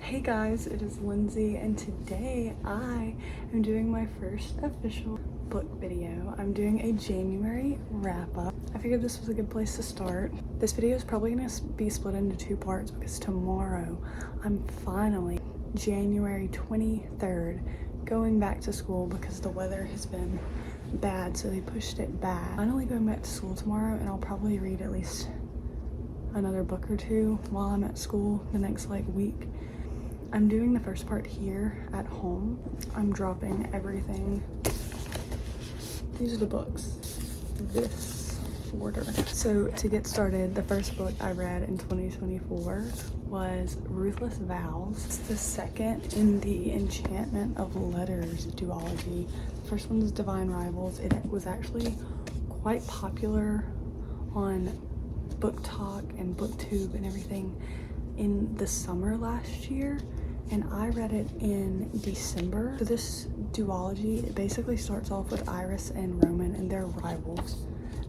Hey guys, it is Lindsay and today I am doing my first official book video. I'm doing a January wrap-up. I figured this was a good place to start. This video is probably going to be split into two parts because tomorrow I'm finally, January 23rd, going back to school because the weather has been bad, so they pushed it back. Finally going back to school tomorrow, and I'll probably read at least another book or two while I'm at school the next week. I'm doing the first part here at home. I'm dropping everything. These are the books, this order. So to get started, the first book I read in 2024 was Ruthless Vows. It's the second in the Enchantment of Letters duology. The first one is Divine Rivals. It was actually quite popular on Book Talk and BookTube and everything in the summer last year, and I read it in December. So this duology, it basically starts off with Iris and Roman, and they're rivals,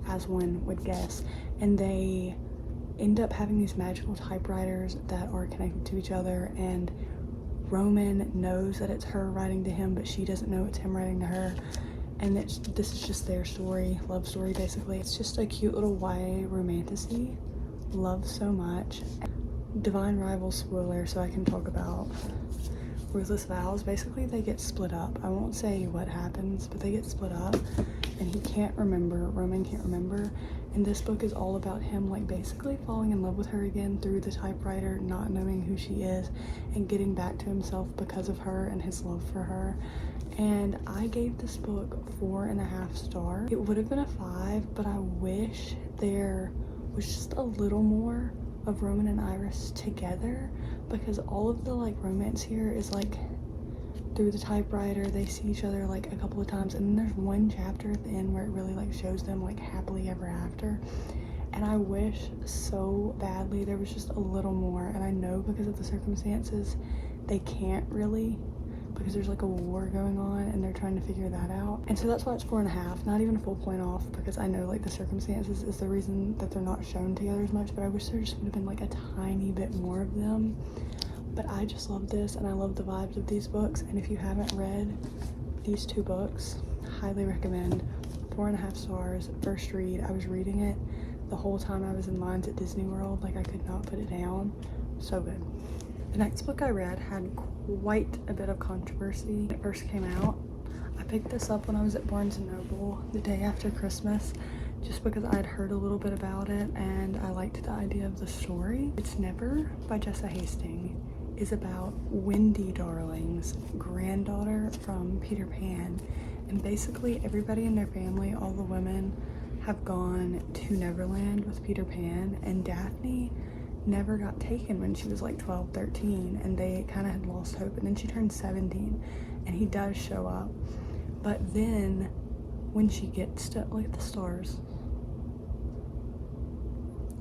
as one would guess, and they end up having these magical typewriters that are connected to each other, and Roman knows that it's her writing to him, but she doesn't know it's him writing to her. And this is just their story, love story basically. It's just a cute little YA romantasy. Love so much. Divine Rivals spoiler, so I can talk about Ruthless Vows. Basically they get split up. I won't say what happens, but they get split up and he can't remember, Roman can't remember. And this book is all about him basically falling in love with her again through the typewriter, not knowing who she is, and getting back to himself because of her and his love for her. And I gave this book 4.5 stars. It would have been a 5, but I wish there was just a little more of Roman and Iris together, because all of the romance here is through the typewriter. They see each other a couple of times, and then there's one chapter at the end where it really shows them happily ever after. And I wish so badly there was just a little more, and I know because of the circumstances they can't really, because there's a war going on and they're trying to figure that out. And so that's why it's 4.5, not even a full point off, because I know the circumstances is the reason that they're not shown together as much, but I wish there just would have been a tiny bit more of them. But I just love this, and I love the vibes of these books. And if you haven't read these two books, highly recommend. 4.5 stars, first read. I was reading it the whole time I was in lines at Disney World. I could not put it down. So good. The next book I read had quite a bit of controversy when it first came out. I picked this up when I was at Barnes & Noble the day after Christmas, just because I'd heard a little bit about it and I liked the idea of the story. It's Never by Jessa Hastings is about Wendy Darling's granddaughter from Peter Pan, and basically everybody in their family, all the women, have gone to Neverland with Peter Pan, and Daphne never got taken when she was 12, 13, and they kind of had lost hope. And then she turned 17 and he does show up, but then when she gets to the stars,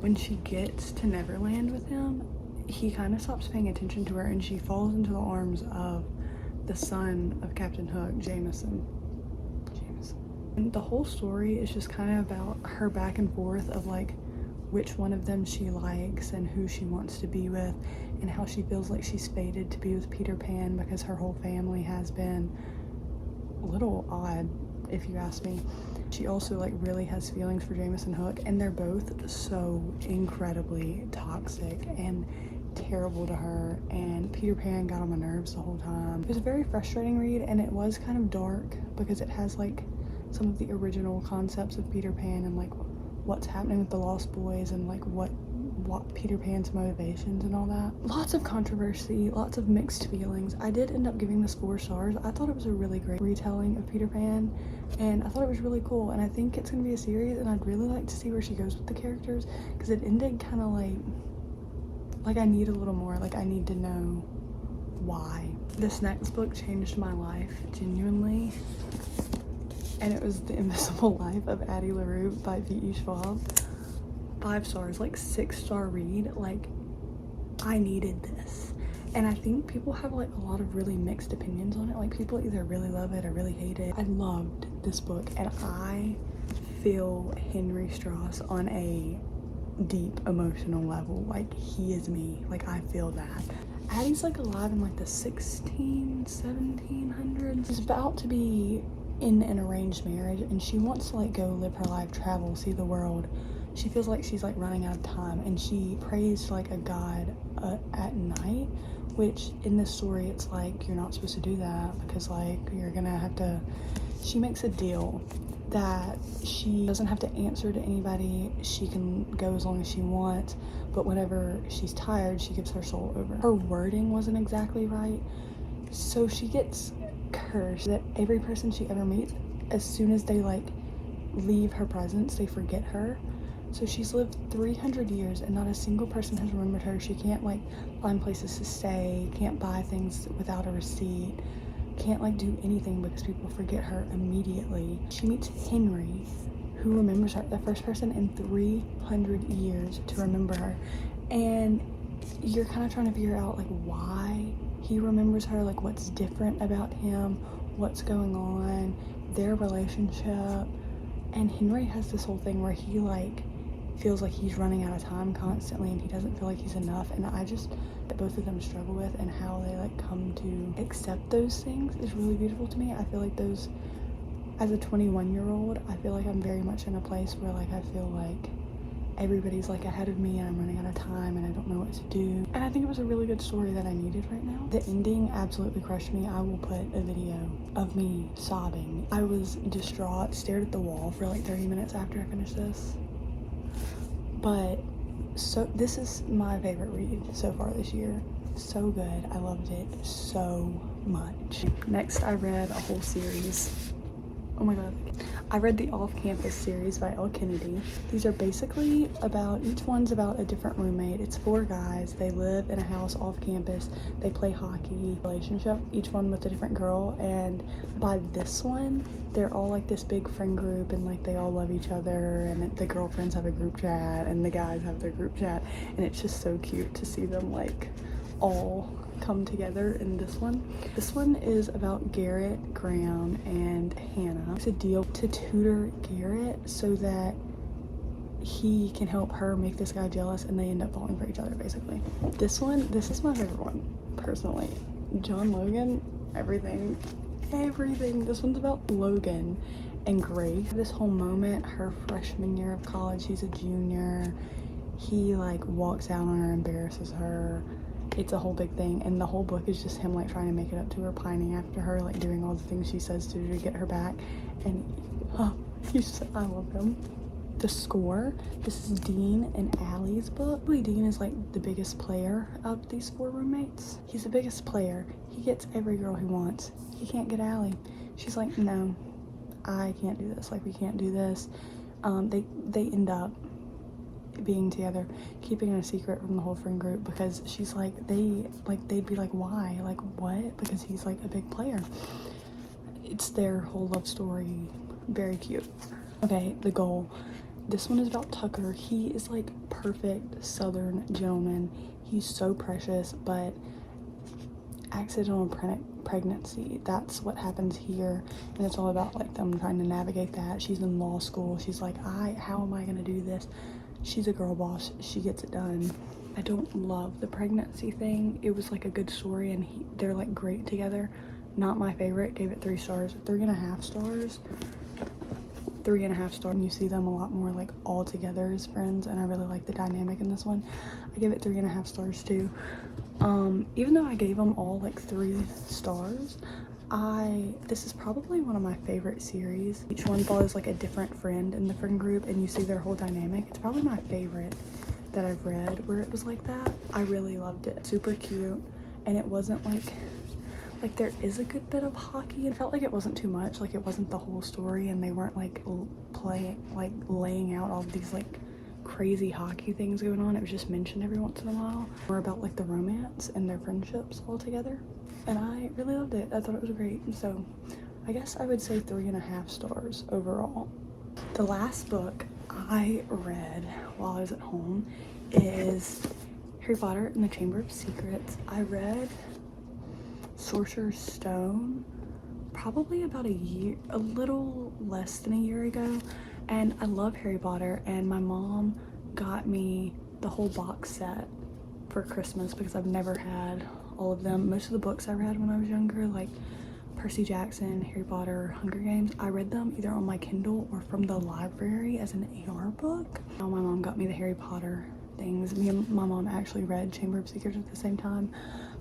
when she gets to Neverland with him, he kind of stops paying attention to her, and she falls into the arms of the son of Captain Hook, Jameson. And the whole story is just kind of about her back and forth of which one of them she likes and who she wants to be with, and how she feels she's fated to be with Peter Pan because her whole family has been a little odd, if you ask me. She also really has feelings for Jameson Hook, and they're both so incredibly toxic and terrible to her, and Peter Pan got on my nerves the whole time. It was a very frustrating read, and it was kind of dark because it has some of the original concepts of Peter Pan and what's happening with the Lost Boys and what Peter Pan's motivations and all that. Lots of controversy, lots of mixed feelings. I did end up giving this 4 stars. I thought it was a really great retelling of Peter Pan, and I thought it was really cool, and I think it's gonna be a series, and I'd really like to see where she goes with the characters, because it ended kind of I need a little more, I need to know why. This next book changed my life, genuinely, and it was The Invisible Life of Addie LaRue by V.E. Schwab. 5 stars, 6-star read. I needed this, and I think people have a lot of really mixed opinions on it. People either really love it or really hate it. I loved this book, and I feel Henry Strauss on a deep emotional level. He is me. I feel that. Addie's like alive in like the 1700s. She's about to be in an arranged marriage and she wants to like go live her life, travel, see the world. She feels like she's like running out of time and she prays to like a god at night, which in this story it's like you're not supposed to do that because like you're gonna have to. She makes a deal that she doesn't have to answer to anybody. She can go as long as she wants, but whenever she's tired she gives her soul over. Her wording wasn't exactly right, so she gets cursed that every person she ever meets, as soon as they like leave her presence, they forget her. So she's lived 300 years and not a single person has remembered her. She can't like find places to stay, can't buy things without a receipt, can't like do anything because people forget her immediately. She meets Henry, who remembers her, the first person in 300 years to remember her. And you're kind of trying to figure out like why he remembers her, like what's different about him, what's going on, their relationship. And Henry has this whole thing where he like feels like he's running out of time constantly and he doesn't feel like he's enough. And I just, that both of them struggle with and how they like come to accept those things is really beautiful to me. I feel like those, as a 21-year-old, I feel like I'm very much in a place where like I feel like everybody's like ahead of me and I'm running out of time and I don't know what to do. And I think it was a really good story that I needed right now. The ending absolutely crushed me. I will put a video of me sobbing. I was distraught, stared at the wall for like 30 minutes after I finished this. But so this is my favorite read so far this year. So good. I loved it so much. Next I read a whole series. Oh my god. I read the Off-Campus series by L. Kennedy. These are basically about, each one's about a different roommate. It's 4 guys. They live in a house off campus. They play hockey. Relationship, each one with a different girl. And by this one, they're all like this big friend group and like they all love each other. And the girlfriends have a group chat and the guys have their group chat. And it's just so cute to see them like all come together in this one. This one is about Garrett, Graham, and Hannah. It's a deal to tutor Garrett so that he can help her make this guy jealous and they end up falling for each other basically. This is my favorite one personally. John Logan, everything. This one's about Logan and Grace. This whole moment, her freshman year of college, she's a junior. He like walks out on her, embarrasses her. It's a whole big thing, and the whole book is just him like trying to make it up to her, pining after her, like doing all the things she says to do to get her back. And I love him. The Score, this is Dean and Allie's book. Dean is like the biggest player of these 4 roommates. He's the biggest player. He gets every girl he wants. He can't get Allie. She's like, no, I can't do this. Like, we can't do this. They end up being together, keeping it a secret from the whole friend group because she's like, they'd be like, why? Like, what? Because he's like a big player. It's their whole love story. Very cute. Okay, The Goal. This one is about Tucker. He is like perfect Southern gentleman. He's so precious, but accidental pregnancy, that's what happens here, and it's all about like them trying to navigate that. She's in law school. She's like, how am I gonna do this? She's a girl boss. She gets it done. I don't love the pregnancy thing. It was like a good story and they're like great together. Not my favorite. Gave it 3 stars. 3.5 stars. 3.5 stars. And you see them a lot more like all together as friends, and I really like the dynamic in this one. I give it 3.5 stars too. Even though I gave them all like 3 stars, this is probably one of my favorite series. Each one follows like a different friend in the friend group and you see their whole dynamic. It's probably my favorite that I've read where it was like that. I really loved it. Super cute, and it wasn't like there is a good bit of hockey. It felt like it wasn't too much, like it wasn't the whole story, and they weren't like laying out all of these like crazy hockey things going on. It was just mentioned every once in a while. More about like the romance and their friendships all together. And I really loved it. I thought it was great. So I guess I would say 3.5 stars overall. The last book I read while I was at home is Harry Potter and the Chamber of Secrets. I read Sorcerer's Stone probably about a little less than a year ago, and I love Harry Potter, and my mom got me the whole box set for Christmas because I've never had all of them. Most of the books I read when I was younger, like Percy Jackson, Harry Potter, Hunger Games, I read them either on my Kindle or from the library as an AR book. Now my mom got me the Harry Potter things. Me and my mom actually read Chamber of Secrets at the same time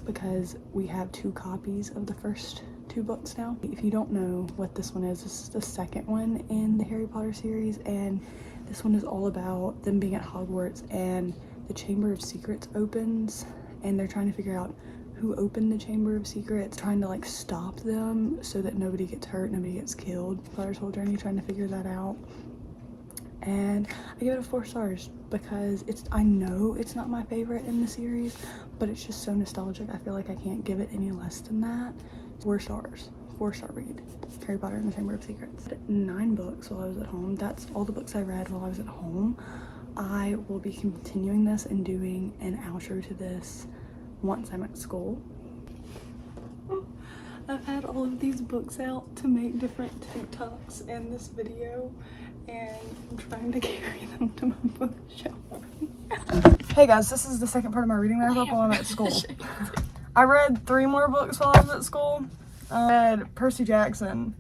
because we have 2 copies of the first 2 books now. If you don't know what this one is, this is the second one in the Harry Potter series, and this one is all about them being at Hogwarts and the Chamber of Secrets opens and they're trying to figure out who opened the Chamber of Secrets, trying to like stop them so that nobody gets hurt, nobody gets killed. Potter's whole journey trying to figure that out. And I give it a 4 stars because I know it's not my favorite in the series, but it's just so nostalgic. I feel like I can't give it any less than that. 4 stars, 4-star read. Harry Potter and the Chamber of Secrets. 9 books while I was at home. That's all the books I read while I was at home. I will be continuing this and doing an outro to this once I'm at school. I've had all of these books out to make different TikToks in this video, and I'm trying to carry them to my bookshelf. Hey guys, this is the second part of my reading wrap up while I'm at school. I read 3 more books while I was at school. I read Percy Jackson,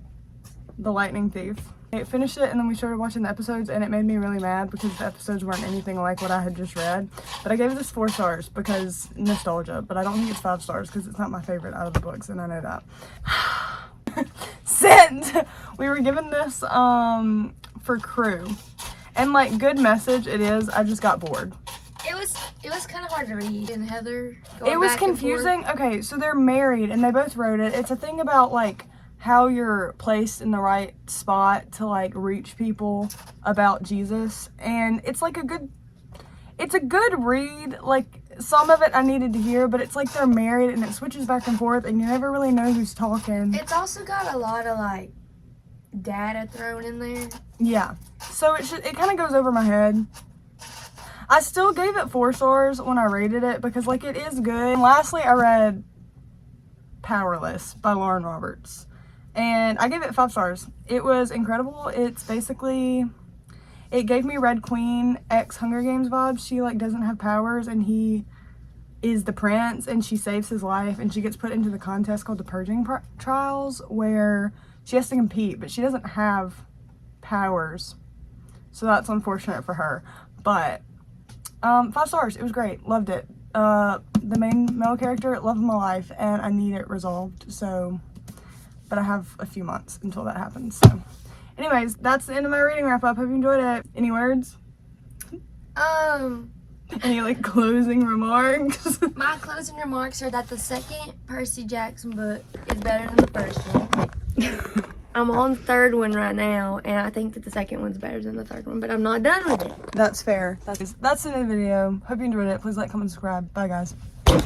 The Lightning Thief. I finished it and then we started watching the episodes and it made me really mad because the episodes weren't anything like what I had just read. But I gave this 4 stars because nostalgia, but I don't think it's 5 stars because it's not my favorite out of the books and I know that. Sent! We were given this for crew. And like, good message it is, I just got bored. It was kind of hard to read, and Heather it was confusing. Okay, so they're married and they both wrote it. It's a thing about like how you're placed in the right spot to like reach people about Jesus, and it's like it's a good read. Like, some of it I needed to hear, but it's like they're married and it switches back and forth and you never really know who's talking. It's also got a lot of like data thrown in there. Yeah, so it kind of goes over my head. I still gave it 4 stars when I rated it because like it is good. And lastly, I read Powerless by Lauren Roberts and I gave it 5 stars. It was incredible. It's basically, it gave me Red Queen X Hunger Games vibes. She like doesn't have powers and he is the prince and she saves his life and she gets put into the contest called the Purging Trials where she has to compete, but she doesn't have powers. So that's unfortunate for her. But 5 stars. It was great. Loved it. The main male character, love of my life, and I need it resolved. So, but I have a few months until that happens. So, anyways, that's the end of my reading wrap up. Hope you enjoyed it. Any words? Any like closing remarks? My closing remarks are that the second Percy Jackson book is better than the first one. I'm on the 3rd one right now, and I think that the second one's better than the 3rd one, but I'm not done with it. That's fair. That's the end of the video. Hope you enjoyed it. Please like, comment, subscribe. Bye, guys.